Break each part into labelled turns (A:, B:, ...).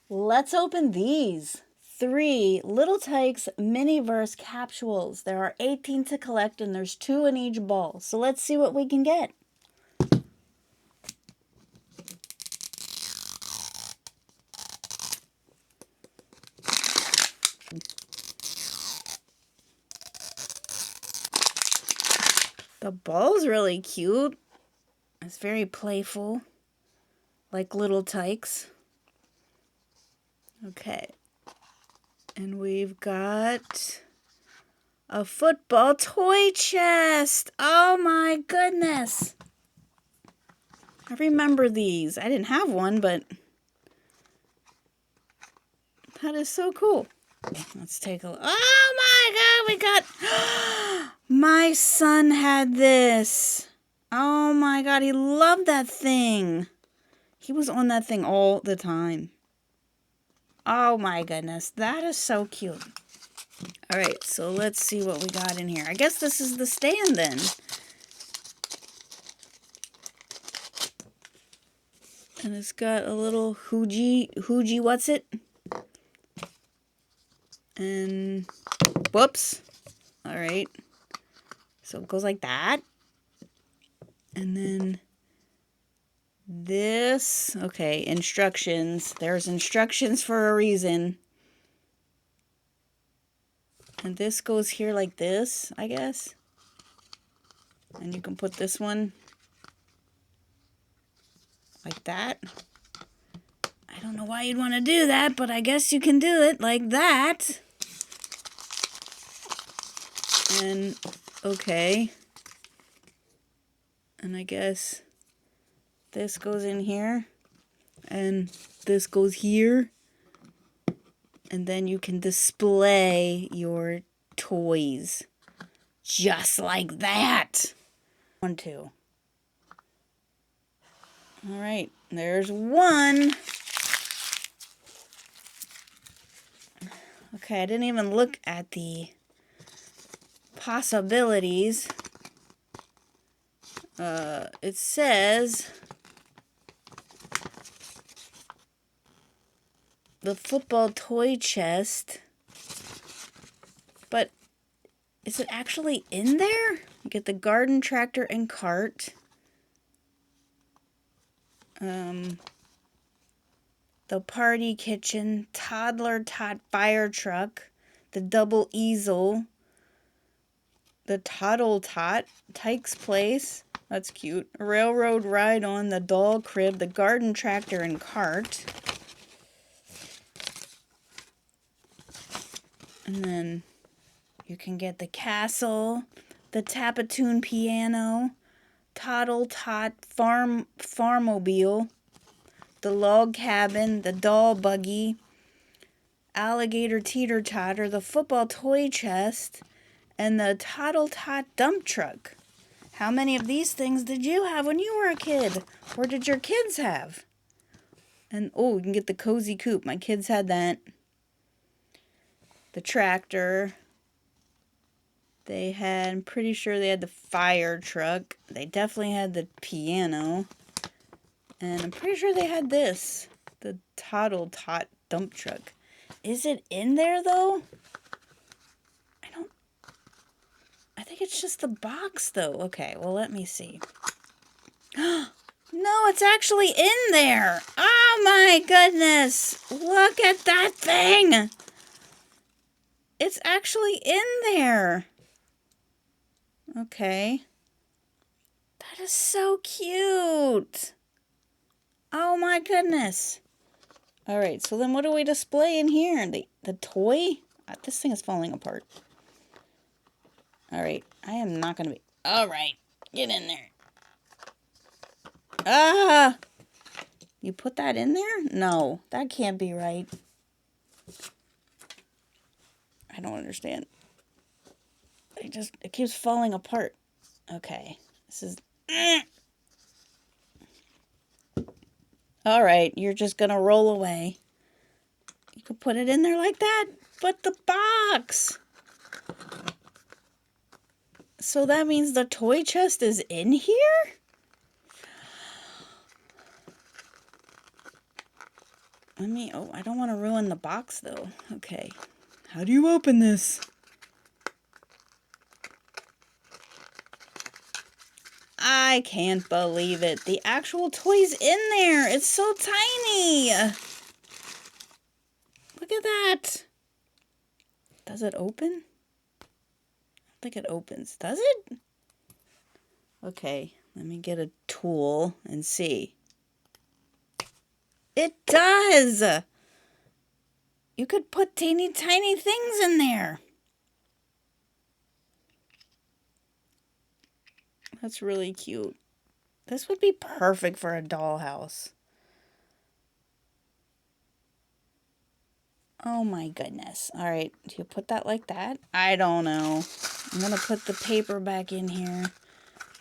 A: Let's open these. 3 Little Tikes Miniverse capsules. There are 18 to collect and there's 2 in each ball. So let's see what we can get. The ball's really cute. It's very playful, like Little Tikes. Okay. And we've got a football toy chest. Oh my goodness. I remember these. I didn't have one, but that is so cool. Let's take a look. Oh my god, we got... My son had this. Oh my god, he loved that thing. He was on that thing all the time. Oh my goodness, that is so cute. Alright, so let's see what we got in here. I guess this is the stand then. And it's got a little hoogie, what's it? And, whoops. Alright. So it goes like that. And then this, okay, instructions. There's instructions for a reason. And this goes here like this, I guess. And you can put this one like that. I don't know why you'd want to do that, but I guess you can do it like that. And, okay. And I guess this goes in here. And this goes here. And then you can display your toys. Just like that. 1, 2. Alright, there's one. Okay, I didn't even look at the possibilities. It says the football toy chest, but is it actually in there? You get the garden tractor and cart. The party kitchen, toddler tot fire truck, the double easel, the toddle tot, Tike's place, that's cute, a railroad ride on the doll crib, the garden tractor and cart, and then you can get the castle, the Tapatoon piano, toddle tot farmobile, the log cabin, the doll buggy, alligator teeter-totter, the football toy chest, and the toddle tot dump truck. How many of these things did you have when you were a kid? Or did your kids have? And, oh, you can get the cozy coop. My kids had that. The tractor. They had, I'm pretty sure they had the fire truck. They definitely had the piano. And I'm pretty sure they had this. The toddle tot dump truck. Is it in there, though? I think it's just the box, though. Okay, well, let me see. No, it's actually in there. Oh, my goodness. Look at that thing. It's actually in there. Okay. That is so cute. Oh, my goodness. All right, so then what do we display in here? The toy? This thing is falling apart. All right, I am not going to be... All right, get in there. Ah! You put that in there? No, that can't be right. I don't understand. It keeps falling apart. Okay, this is... All right, you're just going to roll away. You could put it in there like that, but the box... So that means the toy chest is in here? Oh, I don't want to ruin the box though. Okay. How do you open this? I can't believe it. The actual toy's in there. It's so tiny. Look at that. Does it open? I don't think it opens. Does it? Okay, let me get a tool and see. It does! You could put teeny tiny things in there. That's really cute. This would be perfect for a dollhouse. Oh my goodness. All right, do you put that like that? I don't know. I'm gonna put the paper back in here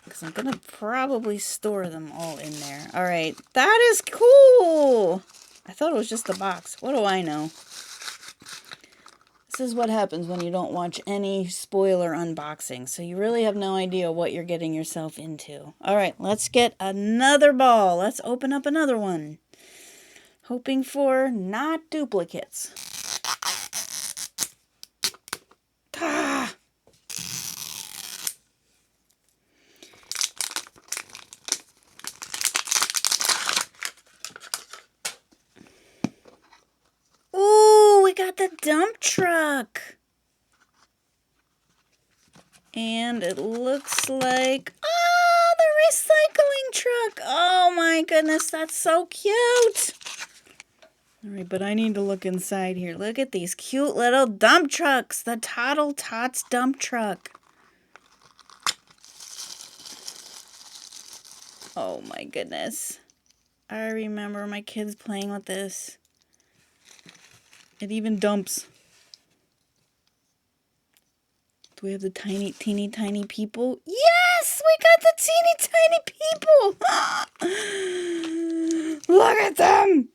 A: because I'm gonna probably store them all in there. All right, that is cool. I thought it was just the box. What do I know? This is what happens when you don't watch any spoiler unboxing. So you really have no idea what you're getting yourself into. All right, let's get another ball. Let's open up another one. Hoping for not duplicates. Ah! Ooh, we got the dump truck. And it looks like, oh, the recycling truck. Oh my goodness, that's so cute. All right, but I need to look inside here. Look at these cute little dump trucks. The Toddle Tots dump truck. Oh my goodness. I remember my kids playing with this. It even dumps. Do we have the teeny tiny people? Yes, we got the teeny tiny people. Look at them.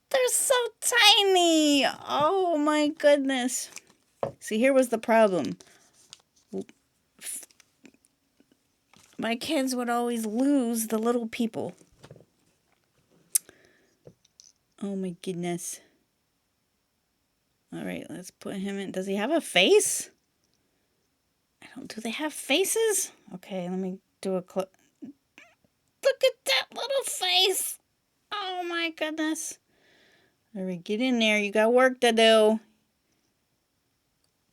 A: They're so tiny. Oh my goodness. See, here was the problem. My kids would always lose the little people. Oh my goodness. All right, let's put him in. Does he have a face? Do they have faces? Okay, let me do a clip. Look at that little face. Oh my goodness. All right, get in there. You got work to do.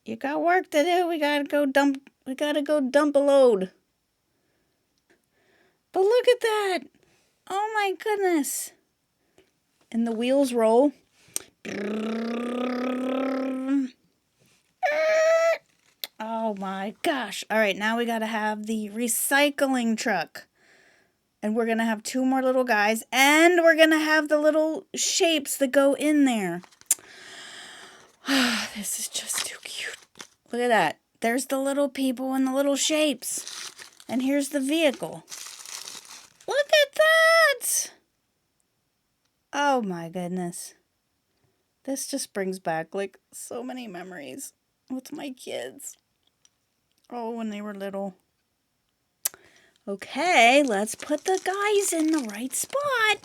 A: You got work to do. We gotta go dump a load. But look at that. Oh my goodness. And the wheels roll. Oh my gosh. All right, now we gotta have the recycling truck. And we're gonna have two more little guys. And we're gonna have the little shapes that go in there. This is just too cute. Look at that. There's the little people and the little shapes. And here's the vehicle. Look at that! Oh my goodness. This just brings back like so many memories with my kids. Oh, when they were little. Okay, let's put the guys in the right spot.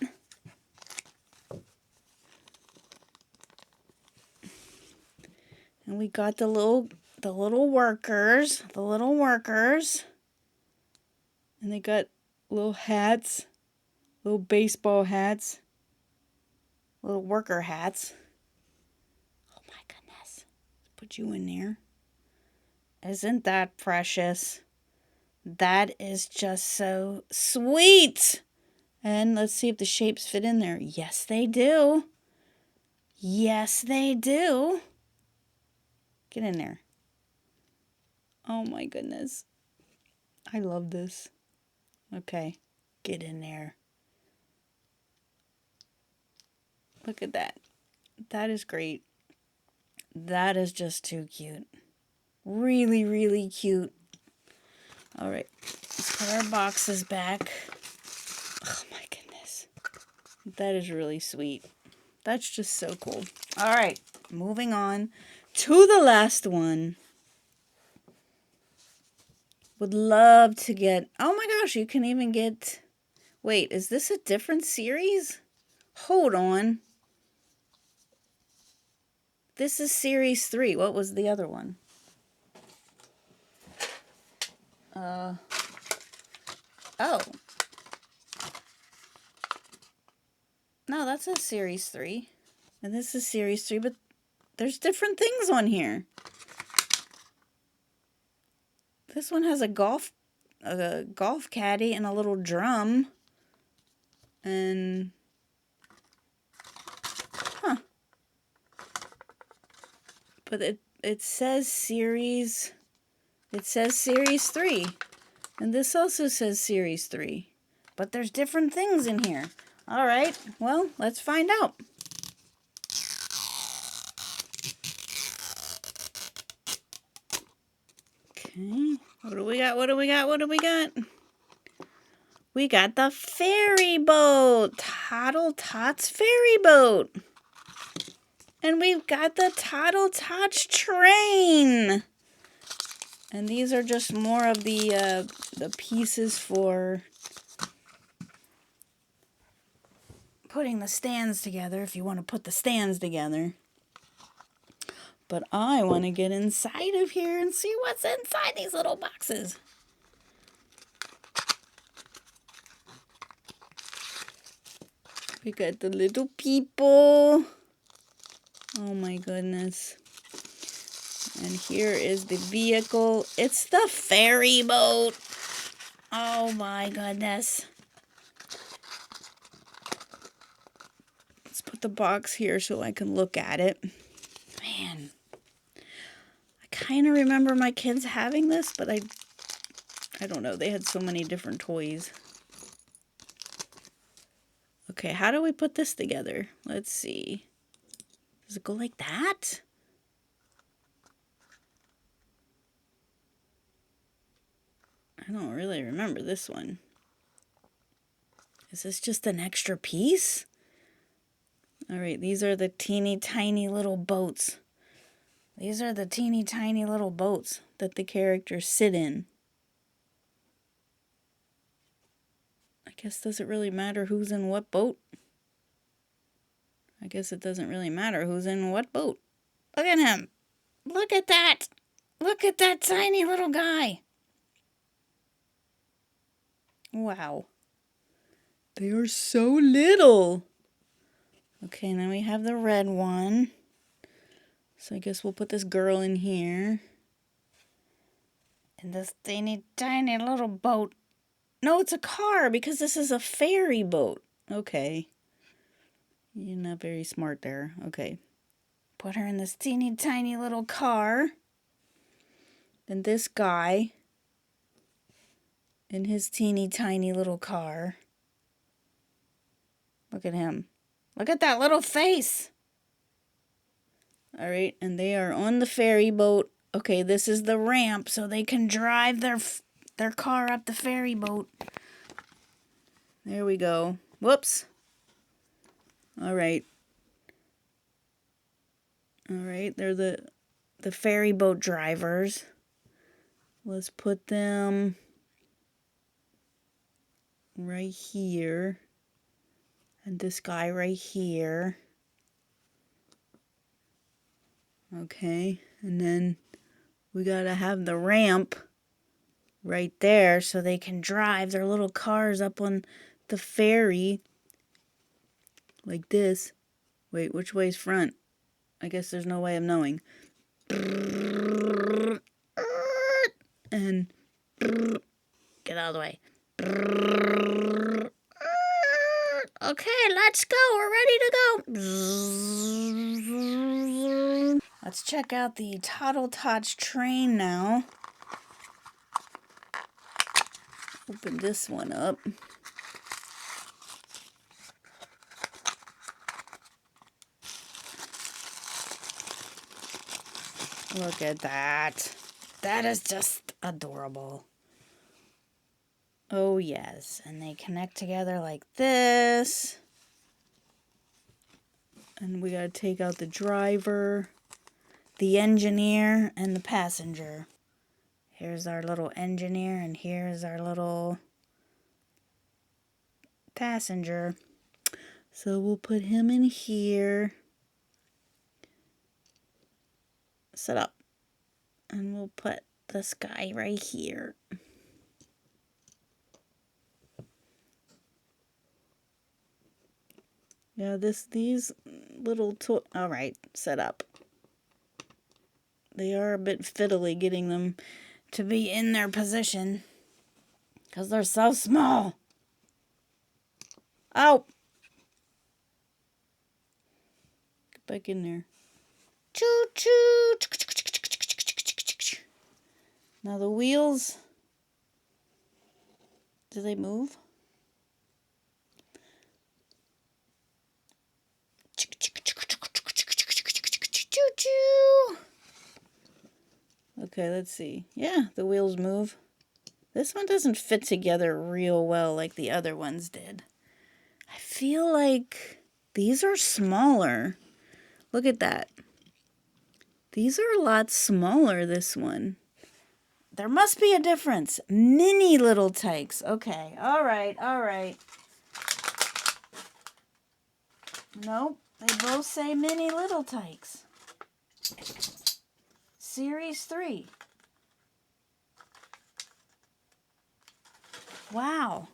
A: And we got the little workers. And they got little hats, little baseball hats, little worker hats. Oh my goodness. Put you in there. Isn't that precious? That is just so sweet. And let's see if the shapes fit in there. Yes, they do. Yes, they do. Get in there. Oh my goodness. I love this. Okay, get in there. Look at that. That is great. That is just too cute. Really, really cute. All right, let's put our boxes back. Oh my goodness. That is really sweet. That's just so cool. All right, moving on to the last one. Would love to get... Oh my gosh, you can even get... Wait, is this a different series? Hold on. This is series 3. What was the other one? Oh. No, that's a series 3. And this is series 3, but there's different things on here. This one has a golf caddy and a little drum. And but it says series 3. And this also says series 3. But there's different things in here. All right. Well, let's find out. Okay. What do we got? What do we got? What do we got? We got the ferry boat. Toddle Tot's ferry boat. And we've got the Toddle Tots train. And these are just more of the pieces for putting the stands together, if you want to put the stands together. But I want to get inside of here and see what's inside these little boxes. We got the little people. Oh my goodness. And here is the vehicle. It's the ferry boat. Oh my goodness. Let's put the box here so I can look at it. Man. I kind of remember my kids having this, but I don't know. They had so many different toys. Okay, how do we put this together? Let's see. Does it go like that? I don't really remember this one. Is this just an extra piece? All right, these are the teeny tiny little boats. These are the teeny tiny little boats that the characters sit in. I guess does it really matter who's in what boat? I guess it doesn't really matter who's in what boat. Look at him. Look at that. Look at that tiny little guy. Wow. They are so little. Okay, and then we have the red one. So I guess we'll put this girl in here. And this teeny tiny little boat. No, it's a car because this is a ferry boat. Okay. You're not very smart there. Okay. Put her in this teeny tiny little car. Then this guy in his teeny tiny little car. Look at him. Look at that little face. All right, and they are on the ferry boat. Okay, this is the ramp so they can drive their car up the ferry boat. There we go. Whoops. All right. All right, they're the ferry boat drivers. Let's put them right here. And this guy right here. Okay, and then we gotta have the ramp right there so they can drive their little cars up on the ferry like this. Wait, which way's front? I guess there's no way of knowing. And get out of the way. Okay, let's go. We're ready to go. Let's check out the Toddle Tots train now. Open this one up. Look at that. That is just adorable. Oh, yes. And they connect together like this. And we gotta take out the driver, the engineer, and the passenger. Here's our little engineer, and here's our little passenger. So we'll put him in here. Sit up. And we'll put this guy right here. Yeah, these little toy. All right, set up. They are a bit fiddly getting them to be in their position because they're so small. Oh! Get back in there. Choo choo! Now the wheels. Do they move? Choo-choo! Okay, let's see. Yeah, the wheels move. This one doesn't fit together real well like the other ones did. I feel like these are smaller. Look at that. These are a lot smaller, this one. There must be a difference. Mini Little Tikes. Okay, all right. Nope, they both say Mini Little Tikes. Series 3. Wow.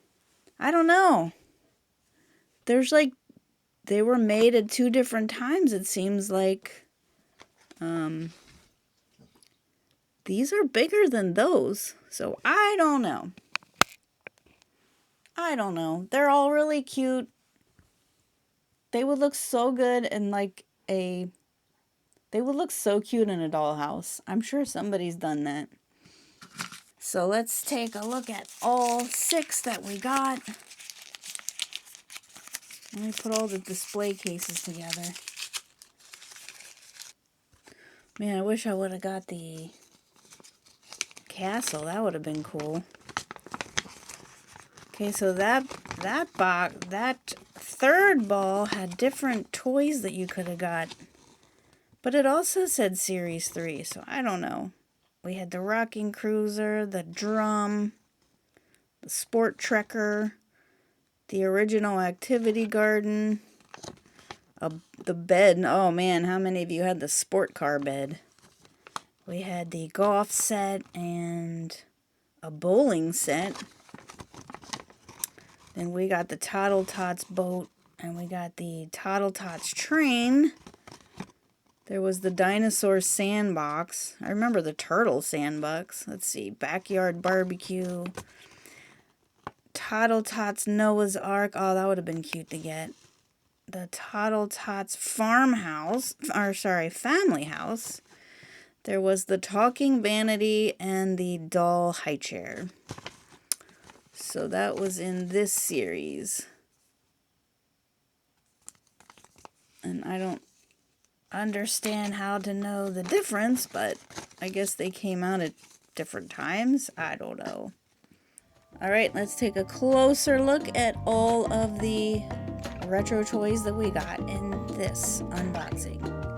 A: I don't know. There's like, they were made at 2 different times, it seems like. These are bigger than those, so I don't know. They're all really cute. They would look so good in like they would look so cute in a dollhouse. I'm sure somebody's done that. So let's take a look at all 6 that we got. Let me put all the display cases together. Man, I wish I would have got the castle. That would have been cool. Okay, so that third ball had different toys that you could have got. But it also said Series 3, so I don't know. We had the rocking cruiser, the drum, the sport trekker, the original activity garden, the bed. Oh man, how many of you had the sport car bed? We had the golf set and a bowling set. Then we got the Toddle Tots boat, and we got the Toddle Tots train. There was the dinosaur sandbox. I remember the turtle sandbox. Let's see, backyard barbecue. Toddle Tots Noah's Ark. Oh, that would have been cute to get. The Toddle Tots family house. There was the talking vanity and the doll high chair. So that was in this series. And I don't understand how to know the difference, but I guess they came out at different times. I don't know. Alright, let's take a closer look at all of the retro toys that we got in this unboxing.